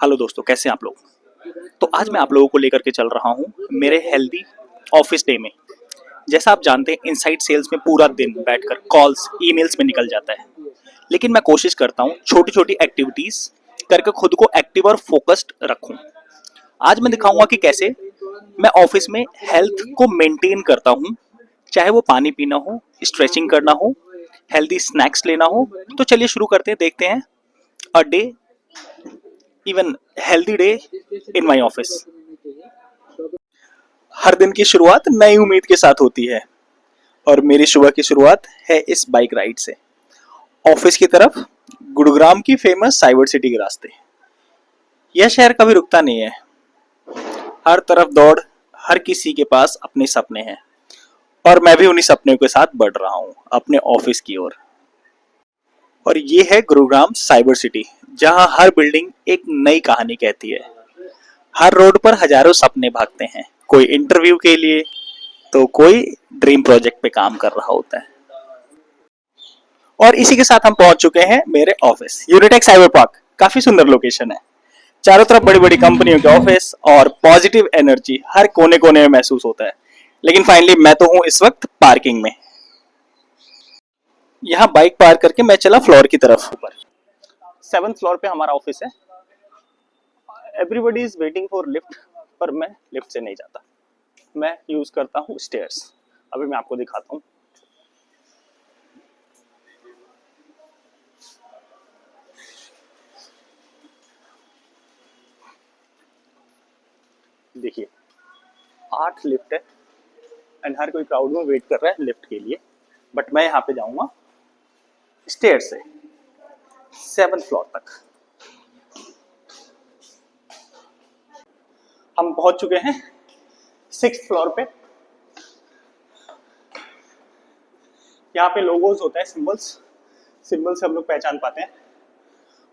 Hello दोस्तों, कैसे हैं आप लोग। तो आज मैं आप लोगों को लेकर के चल रहा हूं मेरे हेल्दी ऑफिस डे में। जैसा आप जानते हैं, इनसाइड सेल्स में पूरा दिन बैठकर कॉल्स ईमेल्स में निकल जाता है, लेकिन मैं कोशिश करता हूं छोटी छोटी एक्टिविटीज करके खुद को एक्टिव और फोकस्ड रखूं। आज मैं दिखाऊंगा कि कैसे मैं ऑफिस में हेल्थ को मेंटेन करता हूं, चाहे वो पानी पीना हो, स्ट्रेचिंग करना हो, हेल्दी स्नैक्स लेना हो। तो चलिए शुरू करते हैं, देखते हैं a day, even healthy day in my office. हर दिन की शुरुआत नई उम्मीद के साथ होती है और मेरी सुबह की शुरुआत है इस बाइक राइड से, ऑफिस की तरफ, गुरुग्राम की फेमस साइबर सिटी के रास्ते। यह शहर कभी रुकता नहीं है, हर तरफ दौड़, हर किसी के पास अपने सपने हैं और मैं भी उन्हीं सपनों के साथ बढ़ रहा हूँ अपने ऑफिस की ओर। और ये है गुरुग्राम साइबर सिटी, जहाँ हर बिल्डिंग एक नई कहानी कहती है। हर रोड पर हजारों सपने भागते हैं, कोई इंटरव्यू के लिए तो कोई ड्रीम प्रोजेक्ट पे काम कर रहा होता है। और इसी के साथ हम पहुंच चुके हैं मेरे ऑफिस, यूनिटेक साइबर पार्क। काफी सुंदर लोकेशन है, चारों तरफ बड़ी बड़ी कंपनियों के ऑफिस और पॉजिटिव एनर्जी हर कोने कोने में महसूस होता है। लेकिन फाइनली मैं तो हूं इस वक्त पार्किंग में। यहाँ बाइक पार्क करके मैं चला फ्लोर की तरफ। ऊपर 7th फ्लोर पे हमारा ऑफिस है। Everybody is waiting for lift, पर मैं लिफ्ट से नहीं जाता, मैं यूज करता हूँ स्टेयर्स। अभी मैं आपको दिखाता हूँ। देखिए 8 लिफ्ट है एंड हर कोई क्राउड में वेट कर रहा है लिफ्ट के लिए, बट मैं यहाँ पे जाऊंगा स्टेयर से 7th फ्लोर तक। हम पहुंच चुके हैं 6th फ्लोर पे। यहाँ पे लोगोज होता है, सिंबल्स, सिंबल से हम लोग पहचान पाते हैं।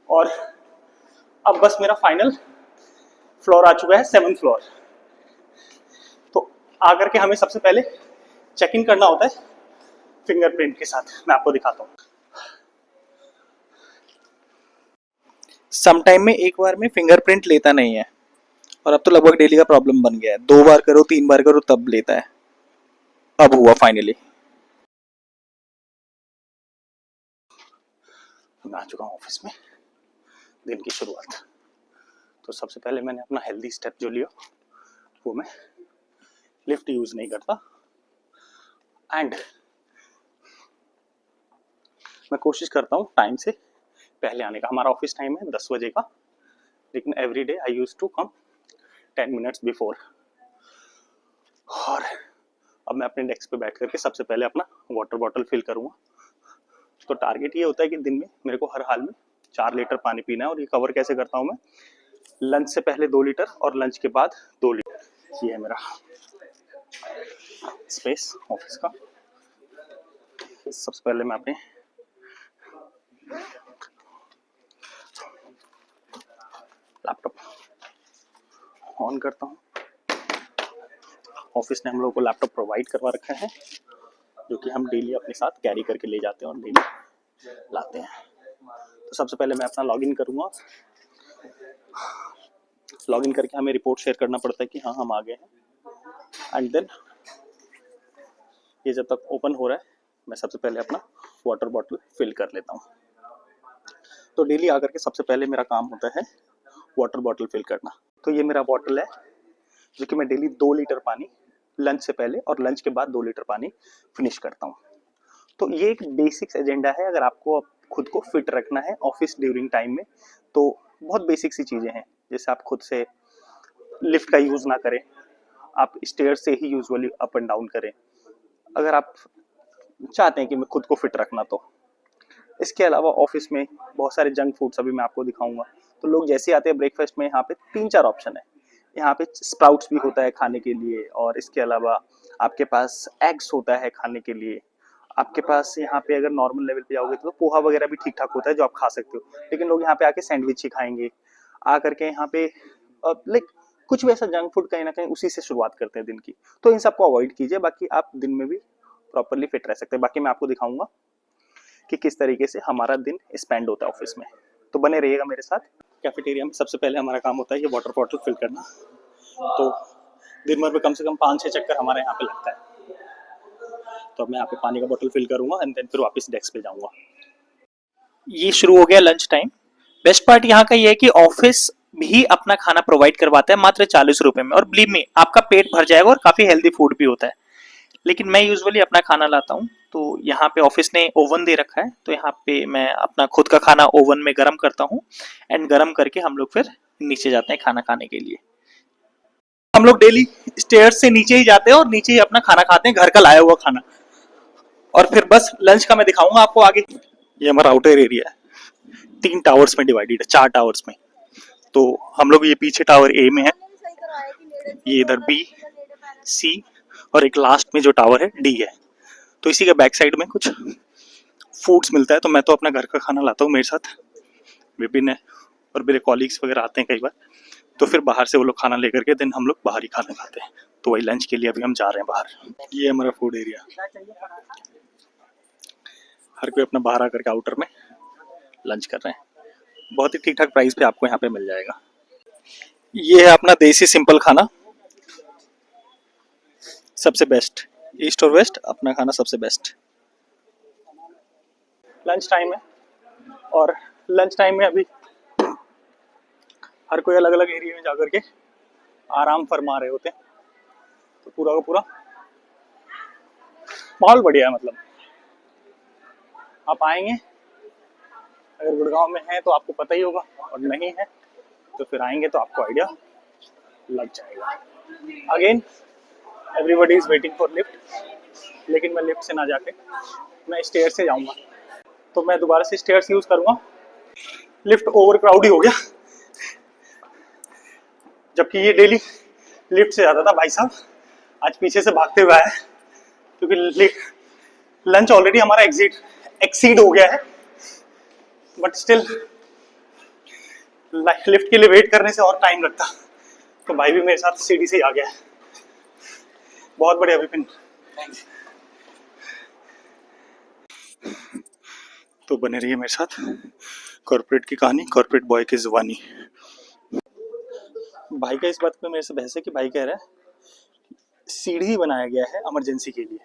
और अब बस मेरा फाइनल फ्लोर आ चुका है 7th फ्लोर। तो आकर के हमें सबसे पहले चेक इन करना होता है फिंगरप्रिंट के साथ। मैं आपको दिखाता हूँ। सम टाइम में एक बार में फिंगरप्रिंट लेता नहीं है और अब तो लगभग डेली का प्रॉब्लम बन गया है। 2 बार करो, 3 बार करो तब लेता है। अब हुआ फाइनली। मैं आ चुका हूँ ऑफिस में, दिन की शुरुआत। तो सबसे पहले मैंने अपना हेल्दी स्टेप जो लिया वो मैं लिफ्ट यूज नहीं करता एंड मैं कोशिश करता हूँ टाइम से पहले आने का। हमारा ऑफिस टाइम है 10 बजे का, लेकिन every day I use to come 10 minutes before. और अब मैं अपने डेस्क पे बैठ करके सबसे पहले अपना वाटर बॉटल फिल करूँगा। तो टारगेट ये होता है कि दिन में मेरे को हर हाल में 4 लीटर पानी पीना है। और ये कवर कैसे करता हूँ मैं, लंच से पहले 2 लीटर और लंच के बाद 2 लीटर। ये है मेरा स्पेस ऑफिस का। सबसे पहले मैं अपने लैपटॉप ऑन करता हूँ। ऑफिस ने हम लोगों को लैपटॉप प्रोवाइड करवा रखा है, जो कि हम डेली अपने साथ कैरी करके ले जाते हैं और डेली लाते हैं। तो सबसे पहले मैं अपना लॉगिन करूँगा। लॉगिन करके हमें रिपोर्ट शेयर करना पड़ता है कि हाँ हम आ गए हैं। एंड देन ये जब तक ओपन हो रहा है, मैं सबसे पहले अपना वाटर बॉटल फिल कर लेता हूँ। तो डेली आकर के सबसे पहले मेरा काम होता है वाटर बॉटल फिल करना। तो ये मेरा बॉटल है, जो कि मैं डेली 2 लीटर पानी लंच से पहले और लंच के बाद 2 लीटर पानी फिनिश करता हूँ। तो ये एक बेसिक्स एजेंडा है। अगर आपको खुद को फिट रखना है ऑफिस ड्यूरिंग टाइम में, तो बहुत बेसिक सी चीज़ें हैं। जैसे आप खुद से लिफ्ट का यूज़ ना करें, आप स्टेयर से ही यूजुअली अप एंड डाउन करें, अगर आप चाहते हैं कि मैं खुद को फिट रखना। तो इसके अलावा ऑफिस में बहुत सारे जंक फूड्स अभी मैं आपको दिखाऊंगा। तो लोग जैसे आते हैं ब्रेकफास्ट में, यहाँ पे 3-4 ऑप्शन है। यहाँ पे स्प्राउट्स भी होता है खाने के लिए, और इसके अलावा आपके पास एग्स होता है खाने के लिए। आपके पास यहाँ पे अगर नॉर्मल लेवल पे जाओगे तो पोहा वगैरह भी ठीक ठाक होता है जो आप खा सकते हो। लेकिन लोग यहाँ पे आके सैंडविच ही खाएंगे आकर के यहाँ पे, लाइक कुछ भी ऐसा जंक फूड कहीं ना कहीं उसी से शुरुआत करते हैं दिन की। तो इन सबको अवॉइड कीजिए, बाकी आप दिन में भी प्रॉपरली फिट रह सकते हैं। बाकी मैं आपको दिखाऊंगा कि किस तरीके से हमारा दिन स्पेंड होता है ऑफिस में। तो बने रहिएगा मेरे साथ। कैफेटेरिया में सबसे पहले हमारा काम होता है ये वाटर बॉटल फिल करना। तो दिन भर में कम से कम 5-6 चक्कर हमारे यहाँ पे लगता है। तो अब मैं यहाँ पे पानी का बोतल फिल करूंगा एंड देन फिर वापस डेस्क पे जाऊंगा। ये शुरू हो गया लंच टाइम। बेस्ट पार्ट यहाँ का ये है कि ऑफिस भी अपना खाना प्रोवाइड करवाता है मात्र 40 रुपए में, और बिलीव मी आपका पेट भर जाएगा और काफी हेल्दी फूड भी होता है। लेकिन मैं यूजुअली अपना खाना लाता हूँ, तो यहाँ पे ऑफिस ने ओवन दे रखा है, तो यहाँ पे मैं अपना खुद का खाना ओवन में गर्म करता हूँ एंड गर्म करके हम लोग फिर नीचे जाते हैं खाना खाने के लिए। हम लोग डेली स्टेयर्स से नीचे ही जाते हैं और नीचे ही अपना खाना खाते हैं, घर का लाया हुआ खाना। और फिर बस लंच का मैं दिखाऊंगा आपको आगे। ये हमारा आउटर एरिया है, 3 टावर्स में डिवाइडेड है, 4 टावर्स में। तो हम लोग ये पीछे टावर ए में है, ये इधर बी, सी और एक लास्ट में जो टावर है डी है। तो इसी के बैक साइड में कुछ फूड्स मिलता है। तो मैं तो अपना घर का खाना लाता हूँ, मेरे साथ विपिन है और मेरे कॉलीग्स वगैरह आते हैं कई बार, तो फिर बाहर से वो लोग खाना लेकर के देन हम लोग बाहर ही खाना खाते हैं। तो वही लंच के लिए अभी हम जा रहे हैं बाहर। ये हमारा फूड एरिया, हर कोई अपना बाहर आकर के आउटर में लंच कर रहे हैं। बहुत ही ठीक ठाक प्राइस पे आपको यहाँ पे मिल जाएगा। ये है अपना देसी सिंपल खाना, सबसे बेस्ट। ईस्ट और वेस्ट अपना खाना सबसे बेस्ट। लंच टाइम है और लंच टाइम में अभी हर कोई अलग अलग एरिया में जाकर के आराम फरमा रहे होते हैं। तो पूरा का पूरा माहौल बढ़िया है। मतलब आप आएंगे, अगर गुड़गांव में है तो आपको पता ही होगा, और नहीं है तो फिर आएंगे तो आपको आइडिया लग जाएगा। Again everybody is waiting for lift, लेकिन मैं लिफ्ट से ना जाके मैं स्टेयर से जाऊंगा। तो मैं दोबारा से स्टेयर्स यूज करूंगा। लिफ्ट ओवर क्राउड ही हो गया, जबकि ये डेली लिफ्ट से जाता था। भाई साहब आज पीछे से भागते हुए आया, क्योंकि लंच ऑलरेडी हमारा एक्सीड हो गया है, बट स्टिल लिफ्ट के लिए वेट करने से और टाइम लगता। तो भाई भी मेरे साथ सीढ़ी से ही आ गया है। बहुत बढ़िया विपिन। तो बने रहिए मेरे साथ। कॉर्पोरेट की कहानी, कॉर्पोरेट बॉय की जुबानी। भाई का इस बात पे मेरे से बहस है कि भाई कह रहा है सीढ़ी बनाया गया है इमरजेंसी के लिए,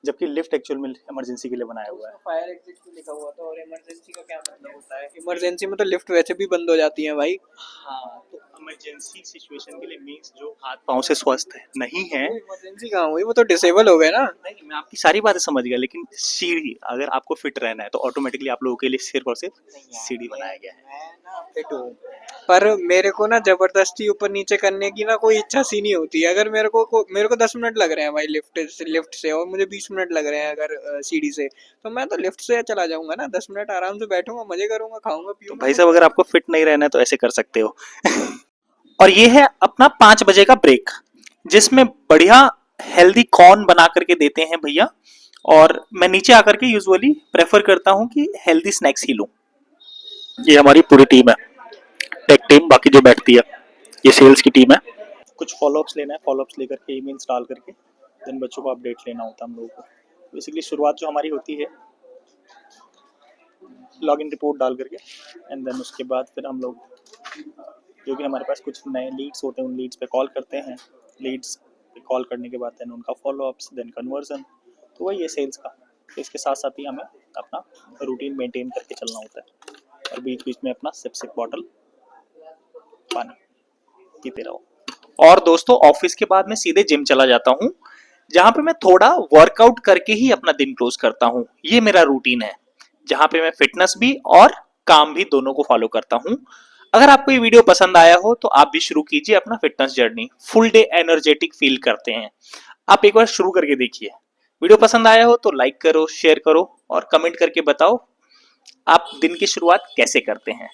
जबकि लिफ्ट एक्चुअल में इमरजेंसी के लिए बनाया हुआ है। फायर एग्जिट तो लिखा हुआ था, और इमरजेंसी का क्या मतलब होता है? इमरजेंसी में तो लिफ्ट वैसे भी बंद हो जाती है भाई। हाँ, तो इमरजेंसी सिचुएशन के लिए मींस जो हाथ पांव से स्वस्थ नहीं है। इमरजेंसी कहाँ हुई, वो तो डिसेबल हो गए ना। नहीं, मैं आपकी सारी बातें समझ गया, लेकिन सीढ़ी अगर आपको फिट रहना है तो ऑटोमेटिकली आप लोगों के लिए सिर्फ और सिर्फ सीढ़ी बनाया गया है। मैं ना फिट हूँ, पर मेरे को ना जबरदस्ती ऊपर नीचे करने की ना कोई इच्छा सी नहीं होती। अगर मेरे को 10 मिनट लग रहे हैं भाई लिफ्ट से और मुझे 20 मिनट लग रहे हैं अगर सीढ़ी से, तो मैं तो लिफ्ट से चला जाऊंगा ना। 10 मिनट आराम से बैठूंगा, मजे करूंगा, खाऊंगा तो पीऊंगा। भाई साहब अगर आपको फिट नहीं रहना है तो ऐसे कर सकते हो। और ये है अपना 5 बजे का ब्रेक, जिसमें बढ़िया हेल्दी कॉर्न बना करके देते हैं भैया। और मैं नीचे आकर के यूजुअली प्रेफर करता हूँ कि हेल्दी स्नैक्स ही लूं। ये हमारी पूरी टीम है, टेक टीम, बाकी जो बैठती है ये सेल्स की टीम है। कुछ फॉलोअप्स लेना है, फॉलोअप्स लेकर के ईमेल्स डाल करके देन बच्चों को अपडेट लेना होता है हम लोगों को। बेसिकली शुरुआत जो हमारी होती है लॉगिन रिपोर्ट डाल करके, एंड देन उसके बाद फिर हम लोग जो भी हमारे पास कुछ नए लीड्स होते हैं उन लीड्स पे कॉल करते हैं। लीड्स पे कॉल करने के बाद देन उनका फॉलोअप्स, देन कन्वर्जन। तो वही है सेल्स का। तो इसके साथ साथ ही हमें अपना रूटीन मेंटेन करके चलना होता है, और बीच बीच में अपना सिप सिप बॉटल पानी पीते रहो। और दोस्तों ऑफिस के बाद मैं सीधे जिम चला जाता हूँ, जहाँ पे मैं थोड़ा वर्कआउट करके ही अपना दिन क्लोज करता हूँ। ये मेरा रूटीन है, जहाँ पे मैं फिटनेस भी और काम भी दोनों को फॉलो करता हूँ। अगर आपको ये वीडियो पसंद आया हो तो आप भी शुरू कीजिए अपना fitness journey. Full day energetic feel करते हैं। आप एक बार शुरू करके देखिए। वीडियो पसंद आया हो तो लाइक करो, शेयर करो और कमेंट करके बताओ आप दिन की शुरुआत कैसे करते हैं।